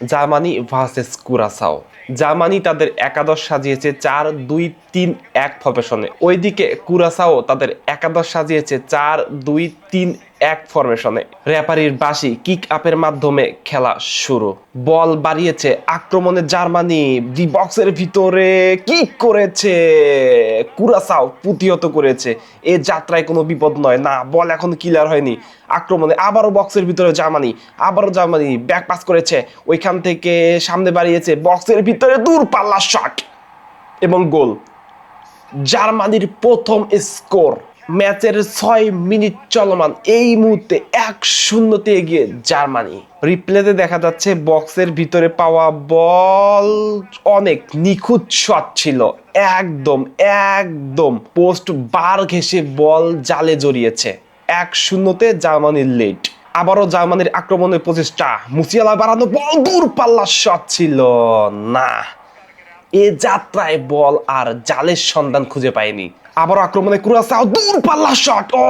Germany versus কুরাসাও। Germany তাদের একাদশ সাজিয়েছে 4-2-3-1 ফরমেশনে। ওইদিকে কুরাসাও তাদের একাদশ সাজিয়েছে 4-2-3-1 ফরমেশনে। রেফারির বাঁশি কিক আপের মাধ্যমে খেলা শুরু। বল বাড়িয়েছে আক্রমণে জার্মানি, ডি বক্সের ভিতরে কিক করেছে কুরাসাও, প্রতিহত করেছে। এ যাত্রায় কোনো বিপদ নয়, না বল এখন ক্লিয়ার হয়নি। আক্রমণে আবারও বক্সের ভিতরে জার্মানি, আবারও জার্মানি ব্যাক পাস করেছে, ওইখান থেকে সামনে বাড়িয়েছে, বক্সের ভিতরে দূর পাল্লা শট এবং গোল। জার্মানির প্রথম স্কোর। ম্যাচের 6 মিনিট চলমান, এই মুহূর্তে 1-0 এগিয়ে জার্মানি। রিপ্লেতে দেখা যাচ্ছে বক্সের ভিতরে পাওয়া বল অনেক নিখুঁত শট ছিল, একদম একদম পোস্ট বার ঘেঁষে বল জালে জড়িয়েছে। 1-0 জার্মানির লিড। আবারও জার্মানির আক্রমণের প্রচেষ্টা, মুসিয়ালা বাড়ানো বল, দূর পাল্লা শট ছিল না। এ যাত্রায় বল আর জালের সন্ধান খুঁজে পায়নি। আবার আক্রমণে কুরাসাও, দূর পাল্লা শট, ও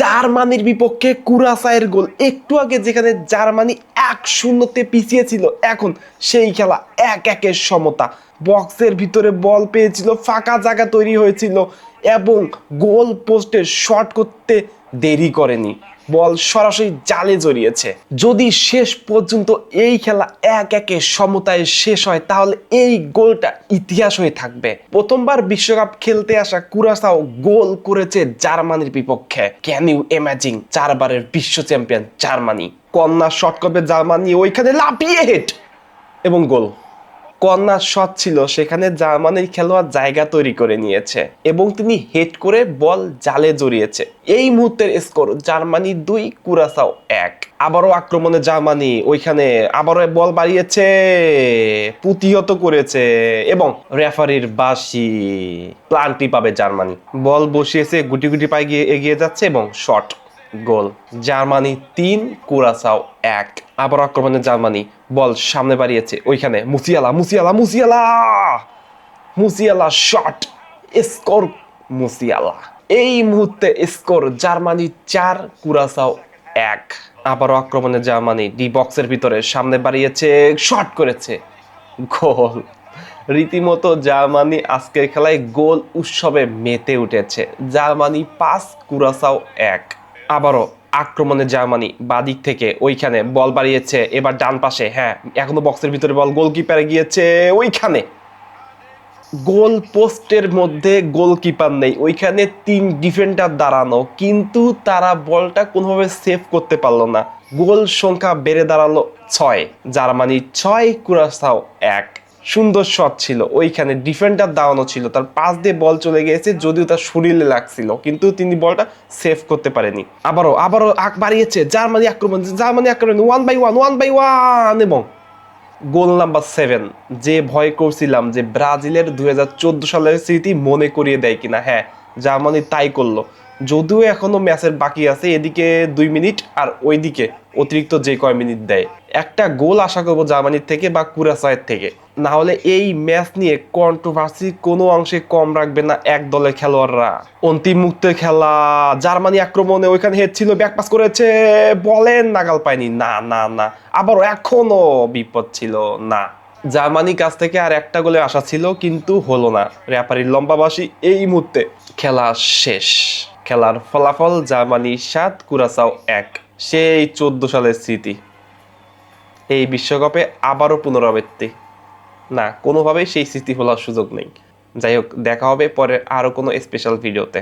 জার্মানির বিপক্ষে কুরাসাওয়ের গোল। একটু আগে যেখানে জার্মানি 1-0 পিছিয়ে ছিল, এখন সেই খেলা 1-1 সমতা। বক্সের ভিতরে বল পেয়েছিল, ফাঁকা জায়গা তৈরি হয়েছিল এবং গোল পোস্টে শট করতে দেরি করেনি, বল সরাসরি জালে জড়িয়েছে। যদি শেষ পর্যন্ত এই খেলা 1-1 সমতায় শেষ হয়, তাহলে এই গোলটা ইতিহাস হয়ে থাকবে। প্রথমবার বিশ্বকাপ খেলতে আসা কুরাসাও গোল করেছে জার্মানির বিপক্ষে। ক্যান ইউ ইমাজিন, 4বারের বিশ্ব চ্যাম্পিয়ন জার্মানি। কর্নার শট করবে জার্মানি, ওইখানে লাফিয়ে হেড এবং গোল। কর্নার শট ছিল, সেখানে জার্মানির খেলোয়াড় জায়গা তৈরি করে নিয়েছে এবং তিনি হেড করে বল জালে জড়িয়েছে। এই মুহূর্তের স্কোর জার্মানি 2, কুরাসাও 1। আবারও আক্রমণে জার্মানি, ওইখানে আবারও বল বাড়িয়েছে, প্রতিহত করেছে এবং রেফারির বাঁশি। প্লান্টি পাবে জার্মানি। বল বসিয়েছে, গুটি গুটি পায়ে গিয়ে এগিয়ে যাচ্ছে এবং শট, গোল। জার্মানি 3, কুরাসাও 1। আবার আক্রমণে জার্মানি, বল সামনে বাড়িয়েছে, ওইখানে Musiala Musiala Musiala Musiala shot, score Musiala. এই মুহূর্তে স্কোর জার্মানি 4, কুরাসাও 1। আবারও আক্রমণে জার্মানি, ডি বক্সের ভিতরে সামনে বাড়িয়েছে, শট করেছে, গোল। রীতিমতো জার্মানি আজকের খেলায় গোল উৎসবে মেতে উঠেছে। জার্মানি 5, কুরাসাও 1। আবারও আক্রমণে জার্মানি, বাদিক থেকে ওইখানে বল বাড়িয়েছে, এবার ডান পাশে, হ্যাঁ এখনো বক্সের ভিতরে বল, গোলকিপারে গিয়েছে, ওইখানে গোল পোস্টের মধ্যে গোলকিপার নেই, ওইখানে 3 ডিফেন্ডার দাঁড়ানো, কিন্তু তারা বলটা কোনোভাবে সেভ করতে পারলো না। গোল সংখ্যা বেড়ে দাঁড়ালো 6। জার্মানি 6, কুরাসাও 1। সুন্দর শট ছিল, ওইখানে ডিফেন্ডার দাঁড়ানো ছিল, তার পাশ দিয়ে বল চলে গিয়েছে, যদিও তার শরীরে লাগছিল, কিন্তু তিনি বলটা সেভ করতে পারেনি। আবারও বাড়িয়েছে জার্মানি আক্রমণ, 1-1 এবং গোল নাম্বার 7। যে ভয় করছিলাম যে ব্রাজিলের 2014 সালের স্মৃতি মনে করিয়ে দেয় কিনা, হ্যাঁ জার্মানি তাই করলো। যদিও এখনো ম্যাচের বাকি আছে, এদিকে 2 মিনিট আর ওইদিকে অতিরিক্ত যে কয় মিনিট দেয়। একটা গোল আশা করবো জার্মানির থেকে বা কুরাসাওয়ের থেকে, না হলে এই ম্যাচ নিয়ে কন্ট্রোভার্সি কোনো অংশে কম রাখবে না এক দলের খেলোয়াড়রা। অন্তিম মুহূর্তে খেলা, জার্মানি আক্রমণে, ওইখানে হেড ছিল, ব্যাক পাস করেছে, বলেন নাগাল পায়নি, না না না, আবারও এখনো বিপদ ছিল না। জার্মানির কাছ থেকে আর একটা গোলে আশা ছিল, কিন্তু হলো না। রেফারির লম্বা বাঁশি, এই মুহূর্তে খেলা শেষ। খেলার ফলাফল জার্মানি 7, কুরাসাও 1। সেই 14 সালের স্মৃতি এই বিশ্বকাপে আবারও পুনরাবৃত্তি, না কোনোভাবেই সেই স্মৃতি ভোলার সুযোগ নেই। যাই হোক, দেখা হবে পরে আরো কোনো স্পেশাল ভিডিওতে।